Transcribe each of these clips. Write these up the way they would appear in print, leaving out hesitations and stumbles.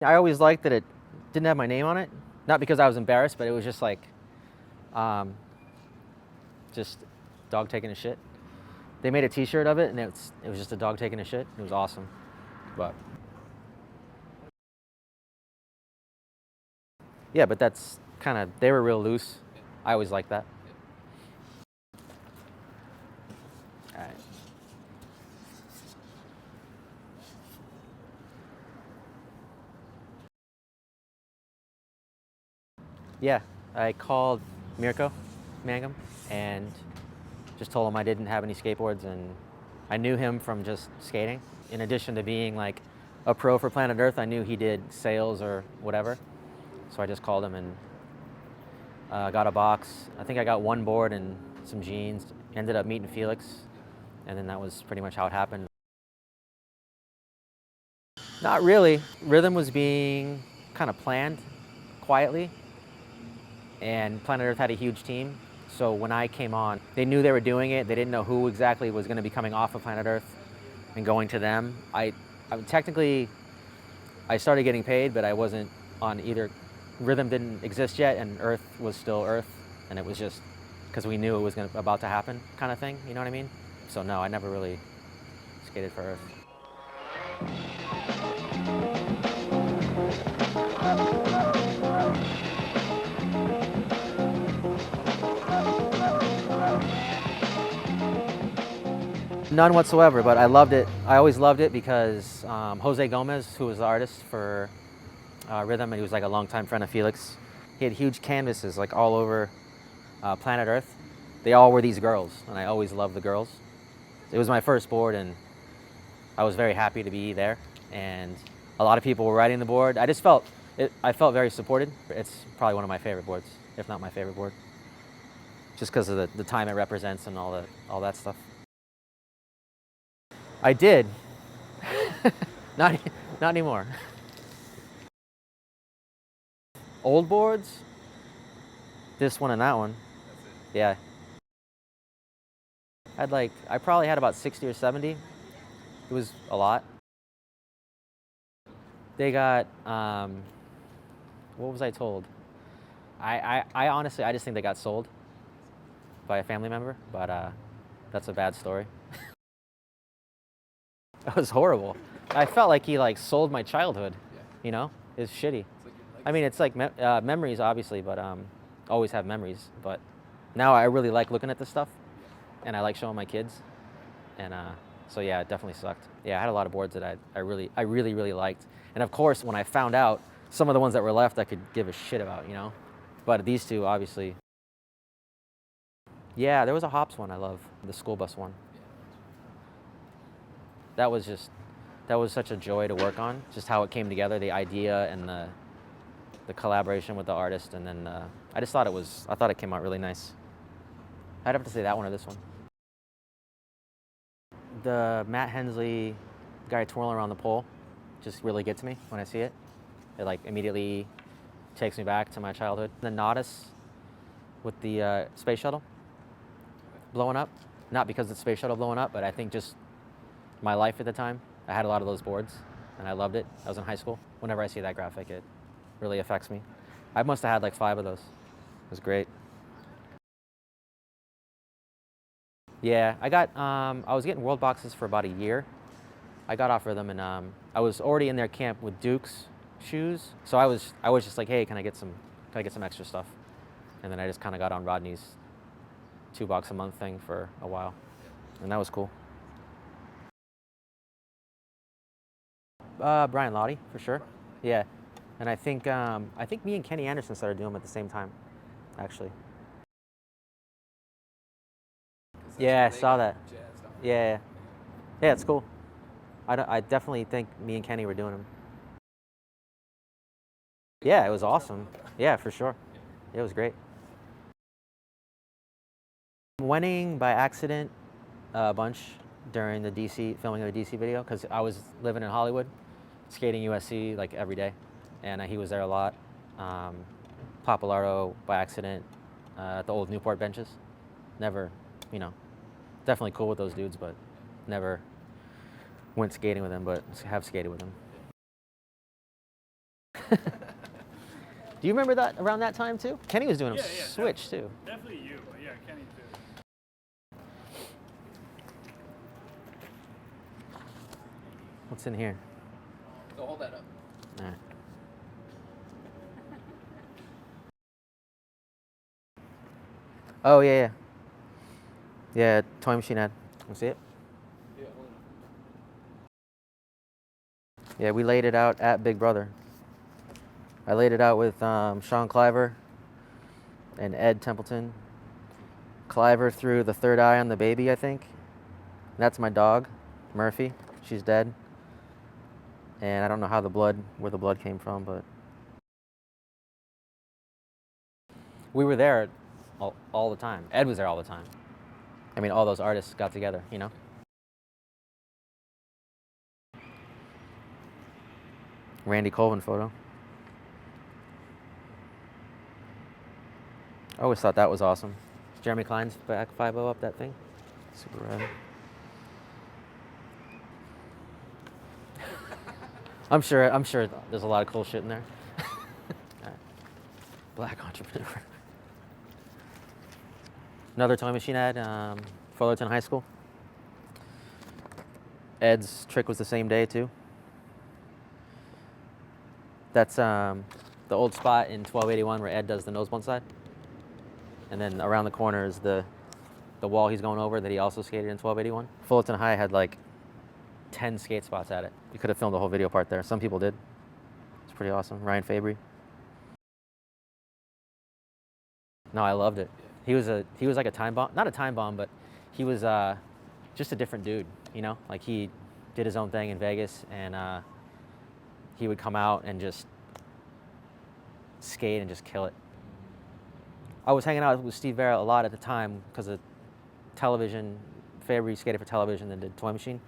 I always liked that it didn't have my name on it. Not because I was embarrassed, but it was just like, um, just dog taking a shit. They made a T-shirt of it, and it was just a dog taking a shit. It was awesome, but yeah, but that's kind of they were real loose. I always liked that. All right. Yeah, I called Mirko Mangum and just told him I didn't have any skateboards, and I knew him from just skating. In addition to being like a pro for Planet Earth, I knew he did sales or whatever. So I just called him and got a box. I think I got one board and some jeans. Ended up meeting Felix, and then that was pretty much how it happened. Not really. Rhythm was being kind of planned quietly, and Planet Earth had a huge team. So when I came on, they knew they were doing it. They didn't know who exactly was going to be coming off of Planet Earth and going to them. Technically, I started getting paid, but I wasn't on either. Rhythm didn't exist yet, and Earth was still Earth, and it was just because we knew it was about to happen, kind of thing. You know what I mean? So no, I never really skated for Earth. None whatsoever, but I loved it. I always loved it because Jose Gomez, who was the artist for Rhythm, and he was like a longtime friend of Felix, he had huge canvases like all over Planet Earth. They all were these girls, and I always loved the girls. It was my first board, and I was very happy to be there. And a lot of people were riding the board. I felt very supported. It's probably one of my favorite boards, if not my favorite board, just because of the time it represents and all that stuff. I did. not not anymore. Old boards, this one and that one. Yeah. I probably had about 60 or 70. It was a lot. They got, what was I told? I honestly, I just think they got sold by a family member, but that's a bad story. It was horrible. I felt like he like sold my childhood, you know? It's shitty. I mean, it's like memories, obviously, but always have memories. But now I really like looking at this stuff, and I like showing my kids, and so yeah, it definitely sucked. Yeah, I had a lot of boards that I really liked, and of course, when I found out some of the ones that were left, I could give a shit about, you know. But these two, obviously, yeah, there was a Hops one I love, the school bus one. That was just that was such a joy to work on, just how it came together, the idea and the collaboration with the artist, and then I thought it came out really nice. I'd have to say that one or this one. The Matt Hensley guy twirling around the pole just really gets me when I see it. It like immediately takes me back to my childhood. The Nodus with the space shuttle blowing up, not because of the space shuttle blowing up, but I think just my life at the time. I had a lot of those boards, and I loved it. I was in high school. Whenever I see that graphic, it really affects me. I must have had like 5 of those. It was great. Yeah, I was getting world boxes for about a year. I got off rhythm, and I was already in their camp with Duke's shoes. So I was just like, hey, can I get some extra stuff? And then I just kind of got on Rodney's $2 a month thing for a while, and that was cool. Brian Lottie for sure. Yeah, and I think me and Kenny Anderson started doing them at the same time, actually. Yeah, I saw that. Yeah, yeah, it's cool. I definitely think me and Kenny were doing them. Yeah, it was awesome. Yeah, for sure. It was great. Winning by accident a bunch during the DC filming of the DC video because I was living in Hollywood, skating USC like every day, and he was there a lot. Um, Pappalardo by accident at the old Newport benches. Never, you know, definitely cool with those dudes, but never went skating with them, but have skated with them. Do you remember that around that time too? Kenny was doing a Yeah, switch too. Definitely you, but yeah, Kenny too. What's in here? So hold that up. All right. Oh yeah, yeah. Yeah, toy machine ad. Want to see it? Yeah, hold it. Yeah, we laid it out at Big Brother. I laid it out with Sean Cliver and Ed Templeton. Cliver threw the third eye on the baby, I think. That's my dog, Murphy. She's dead. And I don't know where the blood came from, but we were there all the time. Ed was there all the time. I mean, all those artists got together, you know? Randy Colvin photo. I always thought that was awesome. Jeremy Klein's back 5-0 up that thing. Super rad. I'm sure there's a lot of cool shit in there. Right. Black entrepreneur. Another toy machine ad, Fullerton High School. Ed's trick was the same day too. That's the old spot in 1281 where Ed does the nose blunt side. And then around the corner is the wall he's going over that he also skated in 1281. Fullerton High had like 10 skate spots at it. You could have filmed the whole video part there. Some people did. It's pretty awesome. Ryan Fabry. No, I loved it. He was like a time bomb. Not a time bomb, but he was just a different dude, you know? Like he did his own thing in Vegas and he would come out and just skate and just kill it. I was hanging out with Steve Vera a lot at the time because of television. Fabry skated for television and did Toy Machine.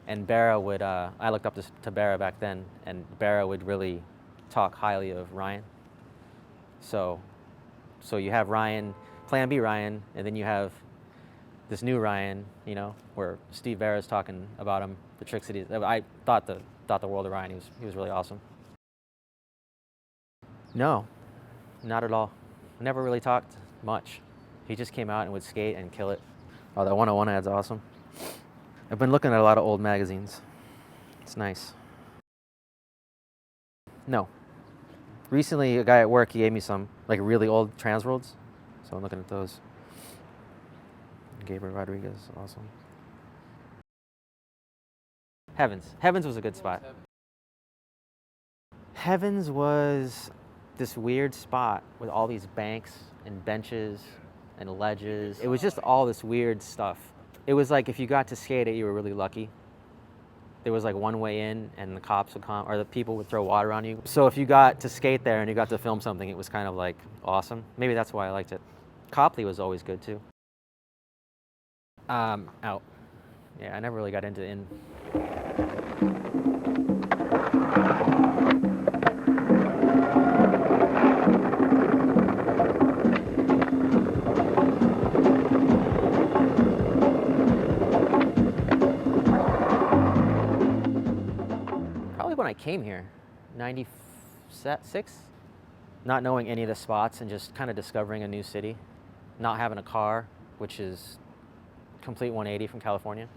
And Barra would, I looked up to Barra back then, and Barra would really talk highly of Ryan. So you have Ryan, Plan B Ryan, and then you have this new Ryan, you know, where Steve Vera's talking about him, the tricks that I thought the world of Ryan. He was really awesome. No, not at all. Never really talked much. He just came out and would skate and kill it. Oh, that 101 ad's awesome. I've been looking at a lot of old magazines. It's nice. No. Recently, a guy at work, he gave me some, like really old Transworlds. So I'm looking at those. Gabriel Rodriguez, awesome. Heavens was a good spot. Heavens was this weird spot with all these banks and benches and ledges. It was just all this weird stuff. It was like if you got to skate it, you were really lucky. There was like one way in and the cops would come, or the people would throw water on you. So if you got to skate there and you got to film something, it was kind of like awesome. Maybe that's why I liked it. Copley was always good too. Out. Yeah, I never really got into in. Probably when I came here, 96, not knowing any of the spots and just kind of discovering a new city, not having a car, which is complete 180 from California.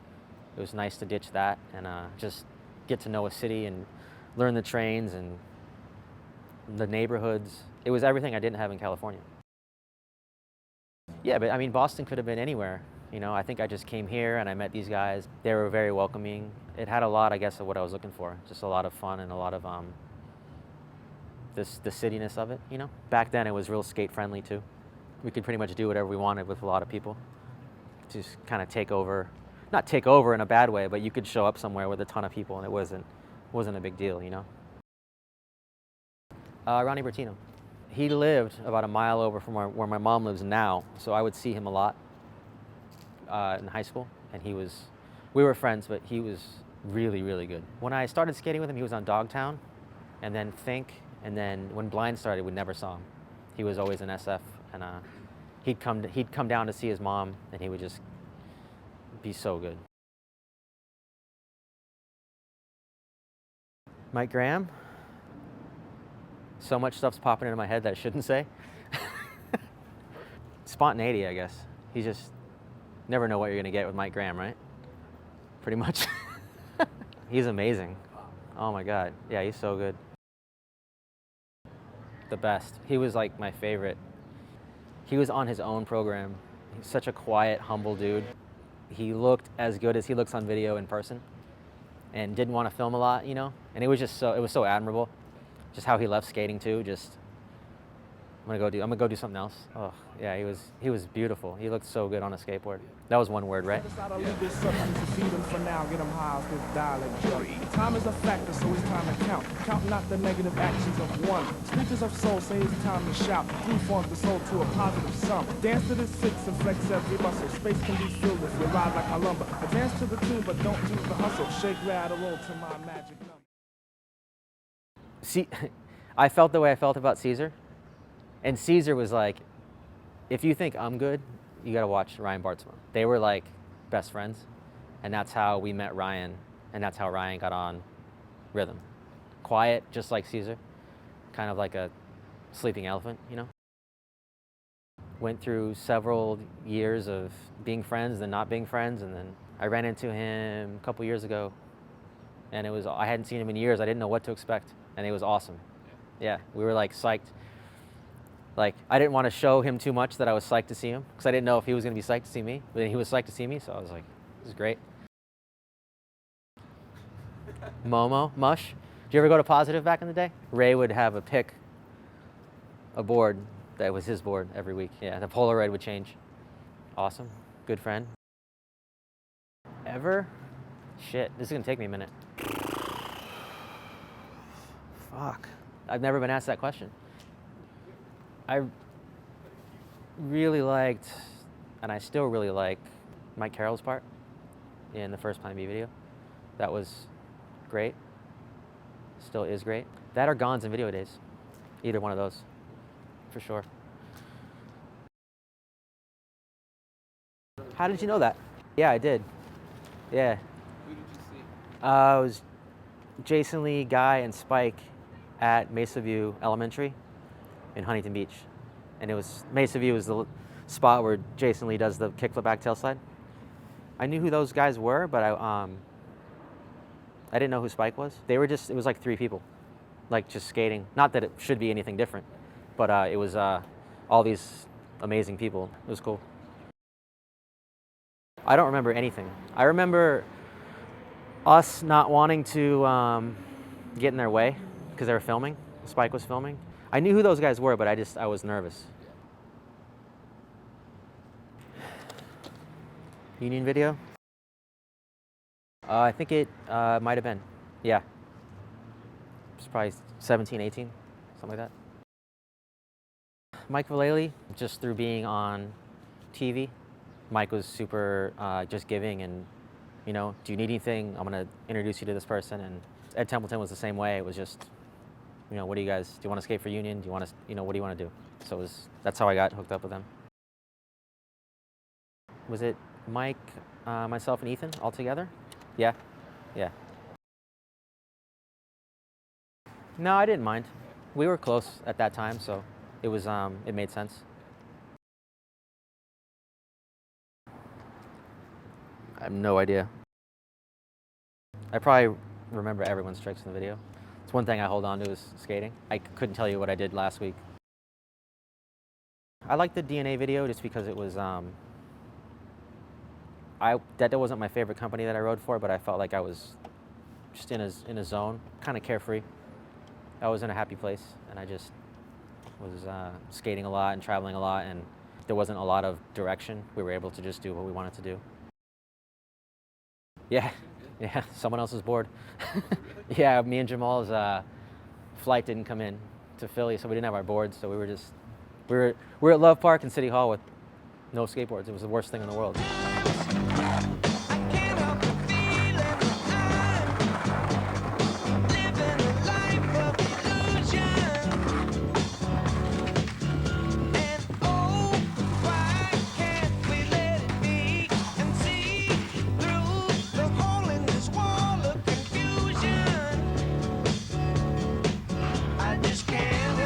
It was nice to ditch that and just get to know a city and learn the trains and the neighborhoods. It was everything I didn't have in California. Yeah, but I mean, Boston could have been anywhere. You know, I think I just came here and I met these guys. They were very welcoming. It had a lot, I guess, of what I was looking for. Just a lot of fun and a lot of the cityness of it, you know? Back then it was real skate friendly too. We could pretty much do whatever we wanted with a lot of people. Just kind of take over, not take over in a bad way, but you could show up somewhere with a ton of people and it wasn't a big deal, you know? Ronnie Bertino. He lived about a mile over from where my mom lives now, so I would see him a lot in high school, and we were friends, but he was really, really good. When I started skating with him, he was on Dogtown, and then Think, and then when Blind started, we never saw him. He was always in SF, and he'd come down to see his mom, and he would just be so good. Mike Graham. So much stuff's popping into my head that I shouldn't say. Spontaneity, I guess. He's just never know what you're gonna get with Mike Graham, right? Pretty much. He's amazing. Oh my God. Yeah, he's so good. The best. He was like my favorite. He was on his own program. He's such a quiet, humble dude. He looked as good as he looks on video in person and didn't want to film a lot, you know? And it was just so, it was so admirable. Just how he left skating too, just, I'm gonna go do something else. Oh, yeah, he was beautiful. He looked so good on a skateboard. That was one word, right? Time is a factor, so it's time to count. Count not the negative actions of one. Speakers of soul say it's time to shout. Reform the soul to a positive sum. Dance to the six and flex every muscle. Space can be filled if you ride like a lumber. Advance to the tune, but don't lose the hustle. Shake, rattle, roll to my magic number. See, I felt the way I felt about Caesar. And Caesar was like, if you think I'm good, you gotta watch Ryan Bartzma. They were like best friends. And that's how we met Ryan. And that's how Ryan got on rhythm. Quiet, just like Caesar. Kind of like a sleeping elephant, you know? Went through several years of being friends, then not being friends. And then I ran into him a couple years ago. And it was, I hadn't seen him in years. I didn't know what to expect. And it was awesome. Yeah, we were like psyched. Like, I didn't want to show him too much that I was psyched to see him, because I didn't know if he was going to be psyched to see me. But he was psyched to see me, so I was like, this is great. Momo, Mush. Did you ever go to Positive back in the day? Ray would have a board that was his board every week. Yeah, the Polaroid would change. Awesome. Good friend. Ever? Shit, this is going to take me a minute. Fuck. I've never been asked that question. I really liked, and I still really like, Mike Carroll's part in the first Plan B video. That was great. Still is great. That or Gonz and Video Days. Either one of those, for sure. How did you know that? Yeah, I did. Yeah. Who did you see? It was Jason Lee, Guy, and Spike at Mesa View Elementary in Huntington Beach. And it was, Mesa View was the spot where Jason Lee does the kickflip back tail slide. I knew who those guys were, but I didn't know who Spike was. They were just, it was like 3 people, like just skating. Not that it should be anything different, but it was all these amazing people. It was cool. I don't remember anything. I remember us not wanting to get in their way because they were filming. Spike was filming. I knew who those guys were, but I was nervous. Union video? I think it might have been. Yeah. It's probably 17, 18, something like that. Mike Vallely, just through being on TV, Mike was super just giving and, you know, do you need anything? I'm gonna introduce you to this person. And Ed Templeton was the same way. It was just, you know, what do you guys, do you want to skate for Union? Do you want to, you know, what do you want to do? So that's how I got hooked up with them. Was it Mike, myself, and Ethan all together? Yeah, yeah. No, I didn't mind. We were close at that time, so it was, it made sense. I have no idea. I probably remember everyone's tricks in the video. It's one thing I hold on to is skating. I couldn't tell you what I did last week. I liked the DNA video just because it was, that wasn't my favorite company that I rode for, but I felt like I was just in a zone, kind of carefree. I was in a happy place, and I just was skating a lot and traveling a lot, and there wasn't a lot of direction. We were able to just do what we wanted to do. Yeah, yeah, someone else's board. Yeah, me and Jamal's flight didn't come in to Philly, so we didn't have our boards, so we were at Love Park and City Hall with no skateboards. It was the worst thing in the world. I just can't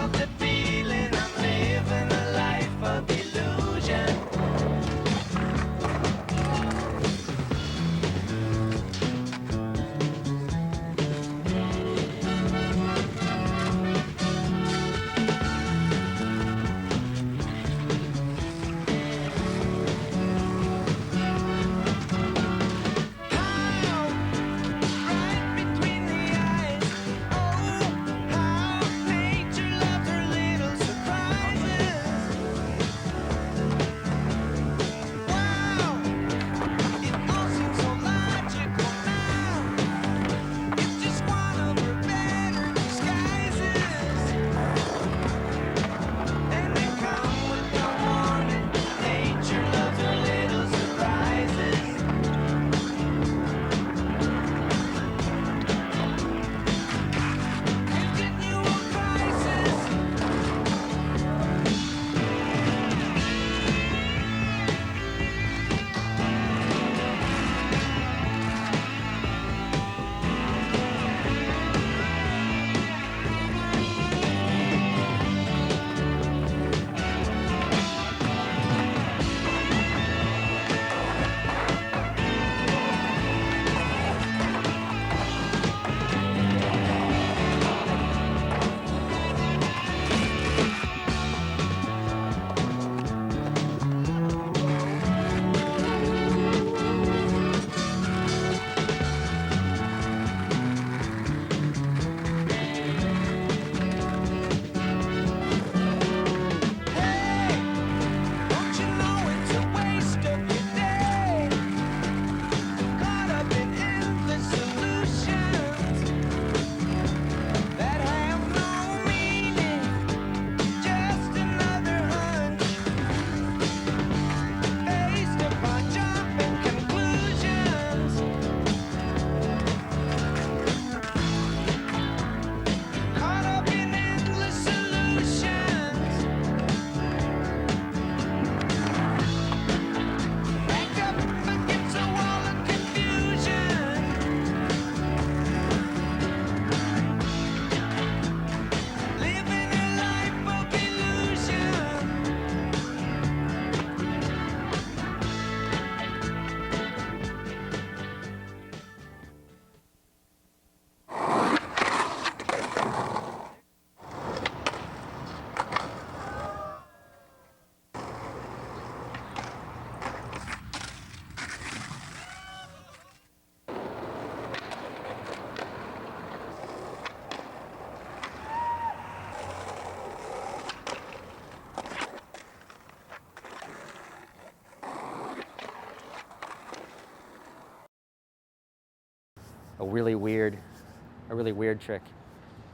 a really weird trick.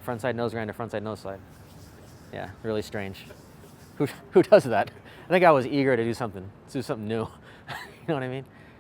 Frontside nose grind to frontside nose slide. Yeah, really strange. Who does that? I think I was eager to do something new. You know what I mean?